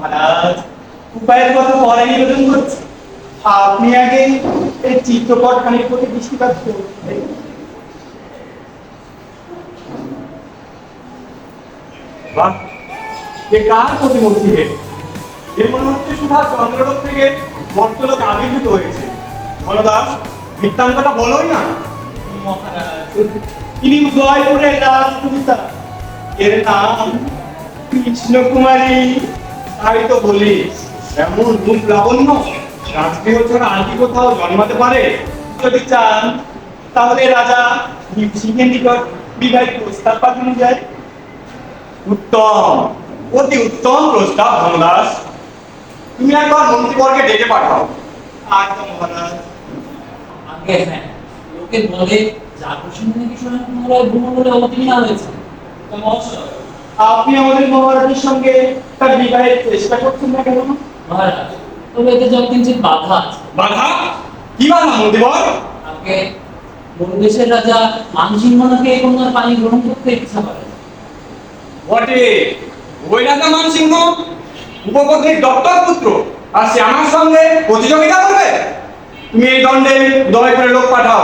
মহারাজ, উপায়ের কথা পরে নিবেদন করছি। আপনি আগে এই চিত্রপট খানিক প্রতি দৃষ্টিপাত করুন। বাহ, এ কার প্রতিমূর্তি? এর মনে হচ্ছে সুভাষ চন্দ্রলোক থেকে মর্তলোক আবির্ভূত হয়েছে। বলদাস, বৃত্তান্তটা বলোই না। মহারাজ, তিনি উদয়পুরের রাজপুত্রা, এর নাম কৃষ্ণকুমারী। তাই তো বলি, এমন রূপ লাবণ্য রাজগৃহ ছাড়া আর কি কোথাও জন্মাতে পারে? যদি চান তাহলে রাজা সিংহের নিকট বিবাহের প্রস্তাব পাঠানো যায়। উত্তম, অতি উত্তম প্রস্তাব ধনদাস। তুমি একবার মন্ত্রীবর্গে ডেকে পাঠাও। আচ্ছা মহারাজ। আগে হ্যাঁ, লোকে বলে যে আকর্ষণ নাকি স্বয়ং পুনরায় ভূমণ্ডলে অবতীর্ণ হয়েছে। তা মহাশয়, আপনি আমাদের মহারাজের সঙ্গে তার বিবাহের চেষ্টা করছেন না কেন? মহারাজ, তবে এতে যত কিঞ্চিত বাধা আছে। বাধা? কি বাধা মন্ত্রীবর? আগে বনদেশের রাজা মানসিংহকে এই কন্যার পানি গ্রহণ করতে ইচ্ছা করে। বটে, ওই রাজা মানসিংহ উপপত্নীর দত্তক পুত্র, আর সে আমার সঙ্গে প্রতিযোগিতা করবে? তুমি এই দণ্ডে দয়া করে লোক পাঠাও।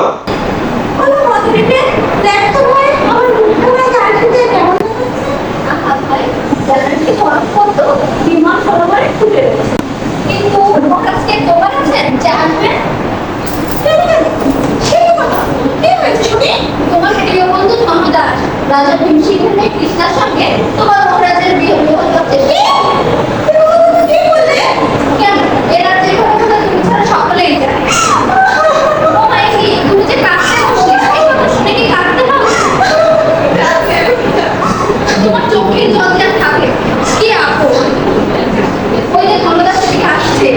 বলো মধুরিতে, দেখ তো ভাই আমার মুখটা গাড়িতে কেমন লাগছে। আহা ভাই, জানাটি বরফ কত বিমান সরোবরে ফুটে রয়েছে। কিন্তু মহারাজকে তোমার আছেন জানবেন? সেই কথা কি হয়েছে শুনি? তোমার প্রিয় বন্ধু ধনদাস রাজা ভীমসিংহের কৃষ্ণার সঙ্গে তোমার মহারাজের বিয়ে হচ্ছে। কি বললে? কেন এরা যে কথা তুমি ছাড়া সকলেই জানে। ও মাইকি, তুমি যে কাঁদতে বসলে এই কথা শুনে কি কাঁদতে হবে? তোমার চোখের জল যা থাকে কি আপো, ওই যে ধনদাস থেকে আসছে।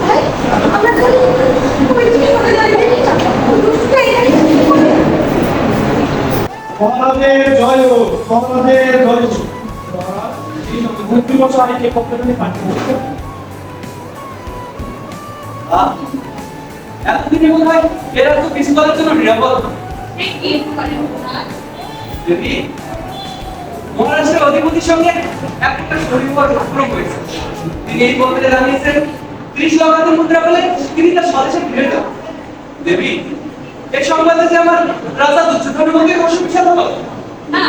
ভাই আমরা চলি, ওই দিকে চলে যাই। মহারাজের জয় হোক, মহারাজের জয় হোক। মহারাজ, এই মন্ত্রীমশাইকে পত্রখানি পাঠিয়ে দিন। এতদিনে বোধ হয় এরা তো কিছুকালের জন্য নিরাপদ। এই কি করে মহারাজ? যদি মহারাজের অধিপতির সঙ্গে একটা পরিবার আক্রমণ হয়েছে, তিনি এই বদলে জানিয়েছেন 30 লক্ষাধিক মুদ্রা পেলে তিনি তার স্বদেশে ফিরে যান। দেবী, এই সংবাদে যে আমার রাজা দুর্যোধনের মধ্যে অসুবিধা হলো না,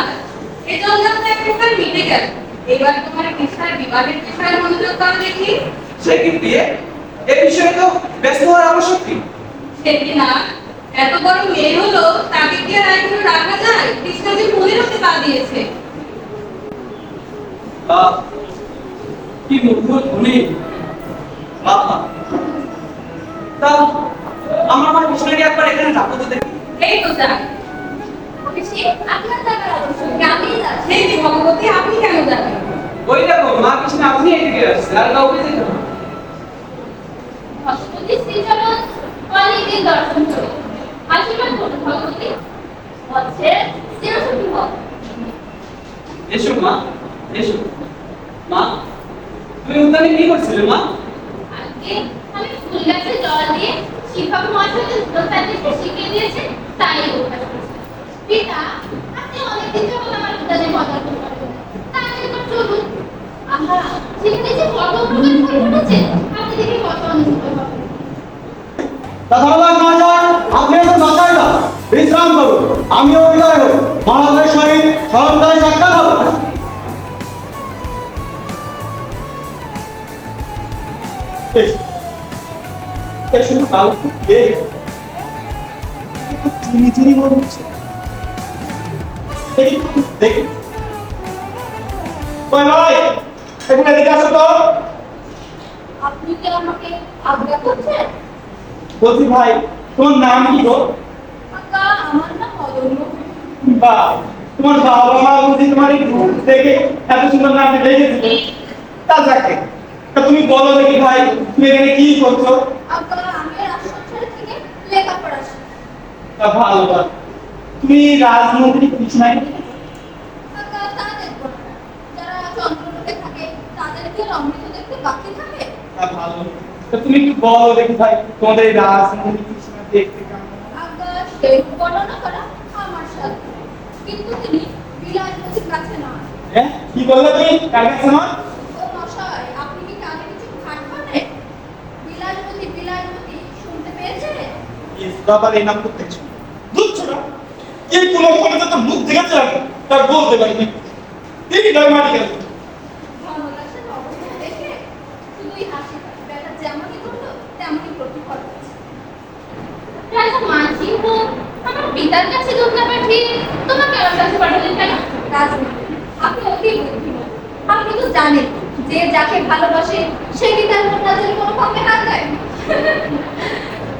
এই জঞ্জাল এক প্রকার মিটে গেল। এবার তোমার কৃষ্ণার বিবাহের বিষয়ে মনোযোগ দাও দেখি। সে কি বিয়ে, এ বিষয়ে তো ব্যস্ত হওয়ার আবশ্যক কি? সে কি না, এত বড় মেয়ে হলো, তাকে কি আর এখনো রাখা যায়? কৃষ্ণ যে মনের হতে পা দিয়েছে। কি মধুর ধ্বনি। বাবা, তা আমার মা কৃষ্ণকে একবার এখানে ডাকো তো দেখি। এই তো যাক। ঋষি, আপনার যাবার আবশ্যক নেই, আমিই যাচ্ছি। এই যে ভগবতী, আপনি কেন যাবেন? ওই দেখো মা কৃষ্ণ আপনি এদিকে আসছে, আর কাউকে যেতে হবে না। ভগবতী শ্রীচরণ অনেকদিন দর্শন করে আশীর্বাদ করুন ভগবতী। হচ্ছে চিরসুখী হোক। এসো মা, এসো। মা, তুমি উদ্যানে কি করছিলে মা? আজকে আমি ফুল গাছে জল দিয়ে শিক্ষক মহাশয়কে প্রত্যাদেশকে শিখিয়ে দিয়েছে, তাই অভ্যাস করছি। পিতা, আপনি অনেকদিন যাবত আমার উদ্যানে মজা করতে তাই একবার চলুন। আহা, সেখানে যে কত প্রকার ফুল ফুটেছে, আপনি দেখে কত আনন্দিত হবেন। ধন্যবাদ মহাশয়, আপনি এখন বাসায় যান, বিশ্রাম করুন। আমিও বিদায় হই, মহারাজের সহিত সরঞ্জায় সাক্ষাৎ হবে। শুধু কাল চিনি চিনি মনে হচ্ছে। দেখি ওই ভাই, এখন এদিকে আসো তো। আপনি কি আমাকে আজ্ঞা করছেন? বলছি ভাই, তোমার নাম কি গো? কাকা, আমার নাম অদম্য। বা তোমার বাবা মা বুঝি তোমার এই রূপ দেখে এত সুন্দর নাম দেখেছে? তা যাকে, তা তুমি বলো দেখি ভাই, তুমি এখানে কি করছো? আজ্ঞা, আমি রাজসংসার থেকে লেখাপড়া শিখি। তা ভালো কথা। তুমি রাজমন্ত্রী কৃষ্ণাই? কাকা, তা দেখবো না। যারা চন্দ্রলোকে থাকে তাদের কি আর অমৃত দেখতে বাকি থাকে? তা ভালো। তা তুমি একটু বলো দেখি ভাই, তোমাদের এই রাজমন্ত্রী কৃষ্ণা দেখতে কেমন? আজ্ঞা, সেই বর্ণনা করা আমার সাথে, কিন্তু তিনি বিলাসবতীর কাছে নয়, হ্যাঁ কি বললে তুমি কার কাছে আমার ও মশাই, আপনি কি কানে কিছু খাট পারে? বিলাসবতী বিলাসবতী শুনতে পেয়েছে? বাবার এই নাম করতে চাই দুধ ছোড়া এই কোনো করে তো মুখ দেখেছে তার বলতে পারিনি তিনি নয় মারি গেল ধনদাসের অবস্থা দেখে শুধুই হাসি পায়। বেটা যেমনই করলো তেমনই প্রতিফল পাচ্ছে। রাজা মাঝি হোক, আমার পিতার কাছে দুধ না পাঠিয়ে তোমাকে আমার কাছে পাঠালেন কেন? রাজনীতি, আপনি অতি বুদ্ধিমান। আপনি তো জানেন যে যাকে ভালোবাসে সে কি তার মহারাজের কোনো পক্ষে হাত দেয়?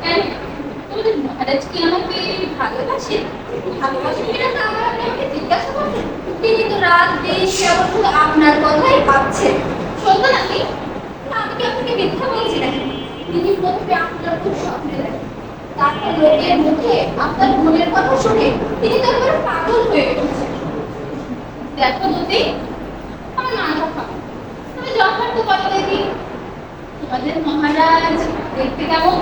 কেন? তোমাদের মহারাজ কি আমাকে ভালোবাসে? ভালোবাসে কিনা তা আবার আপনি আমাকে জিজ্ঞাসা করছেন? তিনি তো রাত দিন কেবল শুধু আপনার কথাই ভাবছেন। সত্য নাকি? না, আমি কি আপনাকে মিথ্যা বলছি নাকি? তিনি প্রথমে আপনার খুব স্বপ্নে দেখেন, তারপর লোকের মুখে আপনার মনের কথা শুনে তিনি তো একবারে পাগল হয়ে গেছেন। দেখো দুটি, আমার মাথা খাও, তুমি যথার্থ কথা দেখি। তোমাদের মহারাজ দেখতে কেমন?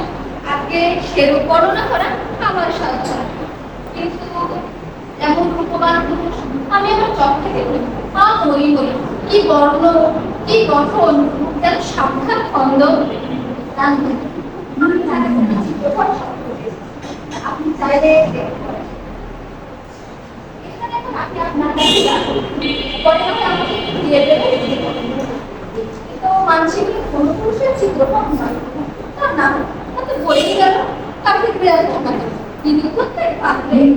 আজকে সেরূপ বর্ণনা করা আমার সাধ্য না। কিন্তু এমন রূপবান পুরুষ আমি আমার চোখে দেখি। মরি মরি, কি বর্ণ, কি গঠন, যেন সাক্ষাৎ খন্ড। আমি তাকে কোনো চিত্রকর শব্দ দিয়েছি। আপনি চাইলে দেখতে পারেন। এখানে এখন আমি আপনার কাছে যাবো। পরে আপনি আমাকে দিয়ে দেবেন। তো মানসিক কোনো পুরুষের চিত্রকর নয়, তার নাম তাতে বলেই গেল তাকে বিরাট থাকাতে তিনি করতে পারলেন।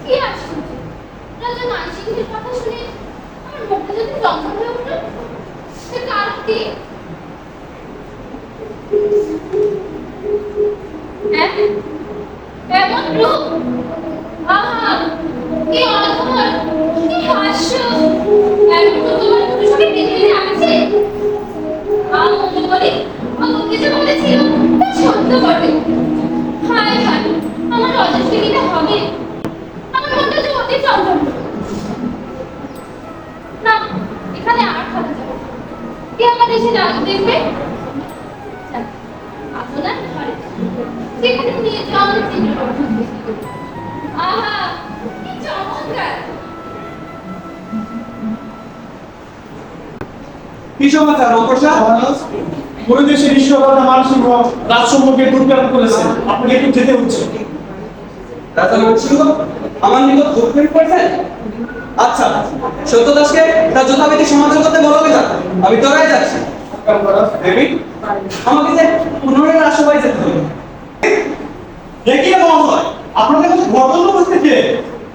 কি আশ্চর্য! রাজা মানসিকের কথা শুনে আমার মুখটা যদি লম্বা হয়ে উঠল, সে কারণ কি? হ্যাঁ, এমন রূপ! আহা, কি অদ্ভুত, কি হাস্য! এমন তো তোমার পুরুষকে পৃথিবীতে আছে? মনে করি আমাকে যে বলেছিল তা সত্য বটে। হায় হায়, আমার অযশে কিনা হবে। আমার মনটা যে অতি চঞ্চল। না, এখানে আর থাকা যাবে না। কে আমার এসে রাজু দেখবে? যাক, আপনার ঘরে সেখানে নিয়ে যাওয়া আমার চিত্র। আহা, কি চমৎকার! কি সমাচার অপসাদ পরিদেশের ঈশ্বরবাদা মানসিক রাজসম্মুখে দুর্ব্যবহার করেছেন আপনাকে একটু যেতে হচ্ছে রাজা বলছিল আমার নিকট দুঃখের করেছেন। আচ্ছা, সত্যদাসকে তার যথাবিধি সমাচার করতে বলো কিনা, আমি তোরাই যাচ্ছি। দেবী আমাকে যে পুনরায় রাজসভায় যেতে হবে। দেখি না মহাশয় আপনাদের কাছে বদল বসতেছে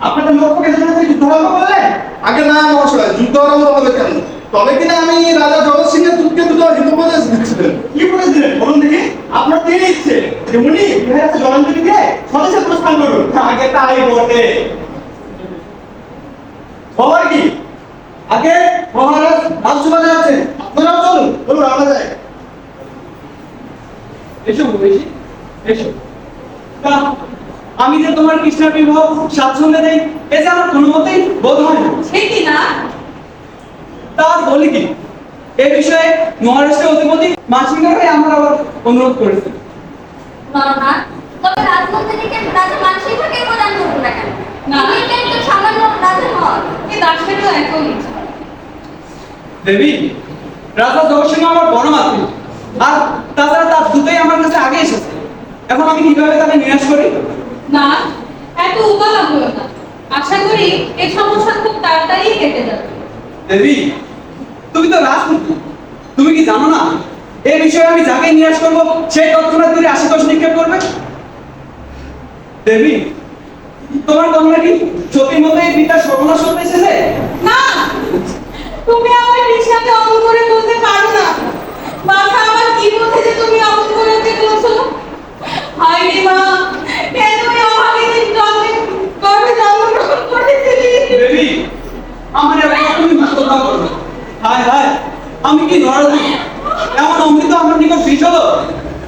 আপনাদের লক্ষ্যকে জানাতে যুদ্ধ আরম্ভ করলেন আগে না মহাশয়, যুদ্ধ আরম্ভ হবে কেন? তবে কিনা আমি রাজা জগৎ সিংহের দুধকে দুটো হিতোপদেশ দিচ্ছিলেন। কি বলেছিলেন বলুন দেখি আপনার তীর ইচ্ছে যেমনি বিহার আছে জলাঞ্জলি দিয়ে স্বদেশে প্রস্থান করুন আগে তাই বটে খবর কি আগে মহারাজ রাজসভা যাচ্ছেন, আপনারাও চলুন। বলুন আমরা যাই এসো বলেছি, এসো। তা আমি যে তোমার কৃষ্ণের বিবাহ স্বাচ্ছন্দ্যে দেই, এ যে আমার কোনো মতেই বোধ হয় না। সে কি না? তা আর বলি কি, এ বিষয়ে মহারাষ্ট্রের অধিপতি মাসিকারাই আমার আবার অনুরোধ করেছে। না, তবে রাজনন্দিনীকে রাজা মানসিকভাবে প্রদান করবো না কেন? না। তিনি কিন্তু সামান্য রাজা হন। এ দাসেরও একই ইচ্ছা। দেবী, রাজা জগৎসিংহ আমার বড় মাতৃ, আর তাছাড়া তার দুটোই আমার কাছে আগে এসেছে। এখন আমি কিভাবে তাকে নিরাশ করি? না, এত উবালা হলো না। আশা করি এই সমস্যা খুব তাড়াতাড়ি কেটে যাবে। দেবী, তুমি তো রাজপুত্র, তুমি কি জানো না এই বিষয়ে আমি যাকে নিরাশ করবো সেই তৎক্ষণাৎ তুমি আশীর্বাদ নিক্ষেপ করবে। দেবী, তোমার কন্যা কি সতীর মতো এই পিতার সর্বনাশ করতে এসেছে? না, তুমি আমার নিশাকে অমন করে বলতে পারো না। মাথা আমার কি বলছে যে তুমি অমন করে ওকে বলছো? হায় রে মা, কেন এই অভাগীদের জন্মে গর্ভে জন্মগ্রহণ করেছিলি? দেবী, আমার এবার তুমি কথা বলো। হায় হায়, আমি কি নরদী, এমন অমৃত আমার নিকট বিষ হলো।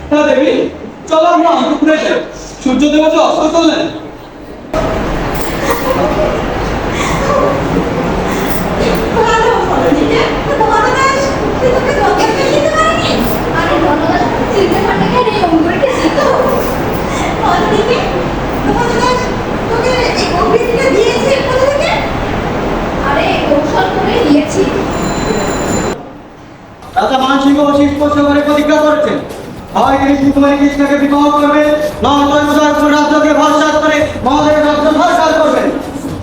তা দেবী, চলো আমরা অন্তঃপুরে যাই। সূর্যদেব যে অস্ত করলেন। আরে ধনদাস চিনতে পারলে কেন এই অঙ্গুরকে চিনত? আরে ওর স্পর্শ করে প্রতিজ্ঞা করেছেন হয় তিনি সুকুমারী কৃষ্ণকে বিবাহ করবেন নয় উদয় করে রাজ্যকে ভরসাত করে মহাদেব রাজ্য সরকার করবেন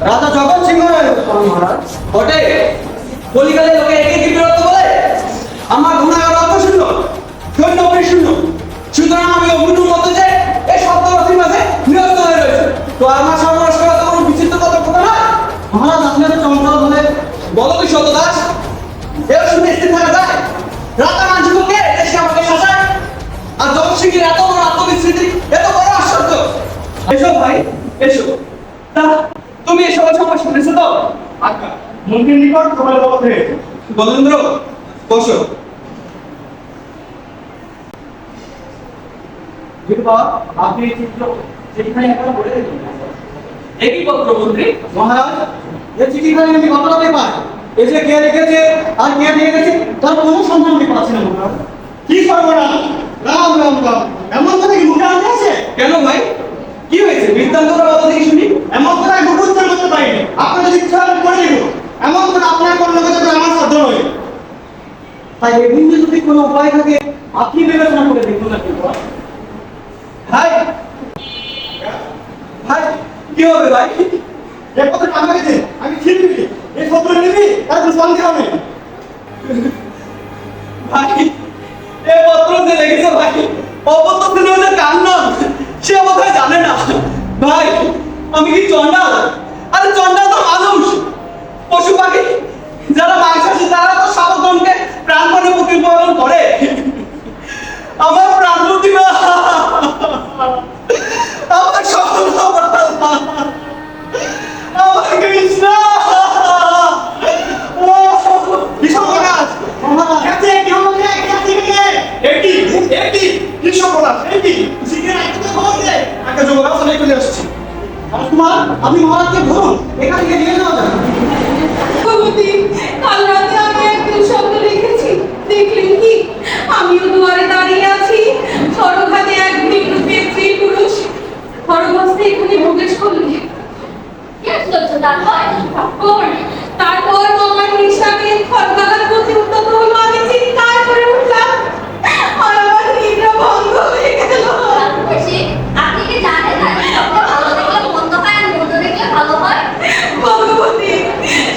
রাজা জগৎ সিংহ রায় মহারাজ বটে কলিকালে লোকে একে কি বিরত বলে আমার গুণাগার অল্প শূন্য সৈন্য পরিশূন্য সুতরাং আমি অগ্নুর মতো যে এই শব্দরথীর মাঝে নিরস্ত হয়ে রয়েছে তো আমার সর্বনাশ করা তো কোনো বিচিত্র কথা কথা নয় মহারাজ আপনাদের চমৎকার বলে বলো কি শতদাস এর শুনে স্থির থাকা যায় রাতা মানসিককে দেশে আমাকে শাসায় আর জগৎ সিংহের এত বড় আত্মবিস্মৃতি এত বড় আশ্চর্য এসো ভাই এসো তা তুমি এসব সময় শুনেছো তো আজ্ঞা মন্ত্রীর নিকট তোমার বাবা হয়েছে। বলেন্দ্র বসো বিরবা আপনি এই চিত্র যেখানে একবার বলে দিন একই পত্র মন্ত্রী মহারাজ এই চিঠিখানি আমি কত রাতে পাই এই যে কে লিখেছে আর কে দিয়ে গেছে তার কোনো সন্ধান আমি পাচ্ছি না মহারাজ কি সর্বনাশ রাম রাম রাম এমন কথা কি মুখে আনতে আছে কেন ভাই কি হয়েছে বৃত্তান্তটা বলো দেখি শুনি এমন কথা আমি মুখস্থ করতে পারিনি আপনি যদি ইচ্ছা হয় আমি করে দিব এমন কথা আপনার করলে তো আমার সাধ্য নয় তাই এমনি যদি কোনো উপায় থাকে আপনি বিবেচনা করে দেখুন না কি হয়। ভাই ভাই কি হবে ভাই এ কথা আমাকে দে আমি ঠিক নিবি এই পত্র নিবি তার তো সন্দেহ নেই ভাই এ পত্র যে লিখেছে ভাই অপত্য ছিল যে কার নাম সে বোধহয় জানে না ভাই আমি কি চন্ডাল আরে চন্ডাল তো মানুষ পশু পাখি যারা মাংসাশী তারা তো সাবধানকে প্রাণপণে প্রতিপালন করে আমার প্রাণ প্রতিভা আমার সফলতা আমার কৃষ্ণ কি সর্বনাশ মহারাজ কাছে কি হলো রে কাছে কি একটি কি সর্বনাশ একটি শিখে রাখতে তো খবর দে আগে যোগ আসলে চলে আসছি রাজকুমার আপনি মহারাজকে ধরুন এখান থেকে নিয়ে যাওয়া যাবে ভগবতী কাল রাতে আমি এক দুঃস্বপ্ন দেখেছি দেখলেন কি আমিও দুয়ারে দাঁড়িয়ে আছি সড়ক হাতে এক নিরূপী স্ত্রী পুরুষ খড়গস্তে এখানে প্রবেশ করলেন কি চলছে তারপর আমার নিশাকে খড়গালার প্রতি উদ্যত হলো আমি চিৎকার করে উঠলাম আর আমার নিদ্রা ভঙ্গ হয়ে গেল আপনি কি জানেন না সবচেয়ে ভালো দেখলে মন্দ হয় আর মন্দ দেখলে ভালো হয় ভগবতী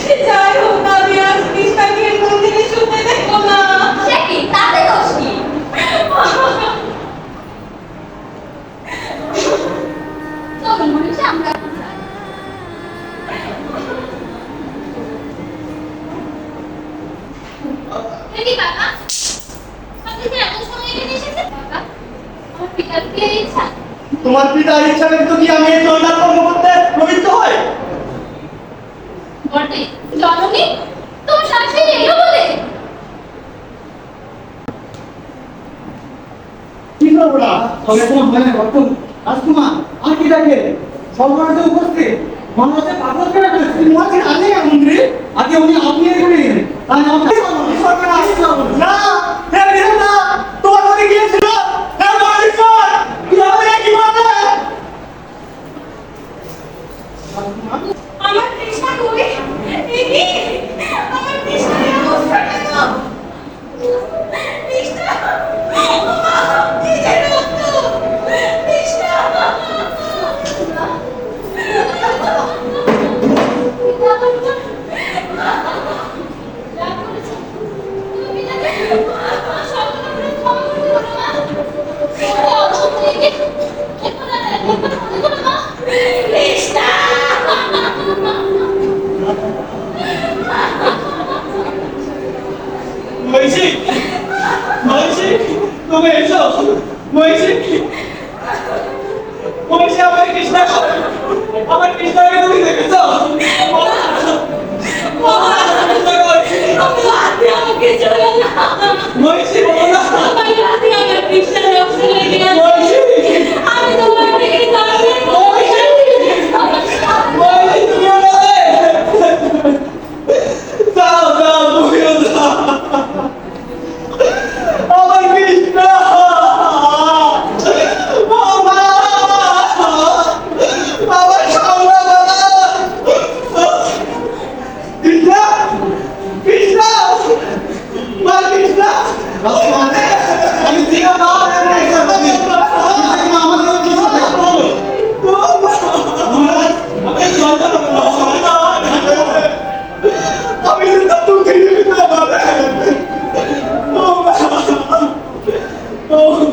সে যাই হোক না আমি আজ নিশাকে মন্দিরে শুতে দেখবো না সে কি তাতে দোষ কি চলুন মনীষা আমরা কি কাকা আপনি যে এত সময় এখানে এসেছেন কাকা আমার পিতার কি ইচ্ছা তোমার পিতার ইচ্ছা কিন্তু কি আমি এই চন্ডাল কর্ম করতে প্রবৃত্ত হয় বটে জননী তোমার শাশুড়ি এলো বলে কি করবো না তবে কোনো ভয় নেই বর্তমান রাজকুমার আর কি ডাকে সর্বরাজে উপস্থিত মহারাজে পাগল করে ফেলেছে তোমাকে আনে মন্ত্রী আগে উনি আপনি এখানে এলেন তাই আমার কি সর্বনাশ না হে বিধাতা তোমার ঘরে গিয়েছিল হে মহারাজ কি হবে কি হবে আমার তৃষ্ণা কই একি আমার তৃষ্ণার অবস্থা কেন তৃষ্ণা মা কি যে রক্ত তৃষ্ণা তৃষ্ণা মহিষী মহিষী তুমি এসো মহিষী মহিষী আমার কৃষ্ণা আমার কৃষ্ণাকে তুমি দেখেছো আমাকে চলে না মহিষী বলো না আমার রাতে আমার তৃষ্ণার রক্ত লেগে আছে মহিষী আমি তোমার থেকে জানতে মহিষী তুমি আমাকে দাও দাও তুমিও দাও আমার কৃষ্ণ আমার সংগ্রাম কৃষ্ণ রাজকুমার, আমি দ্বিতীয়বার এমন করছি। কিন্তু আমাদের কিছু দেখো। মহারাজ, আপনি জয় করুন, মহারাজ। আমি তো তোকে দিতে পারে ও মা ও মা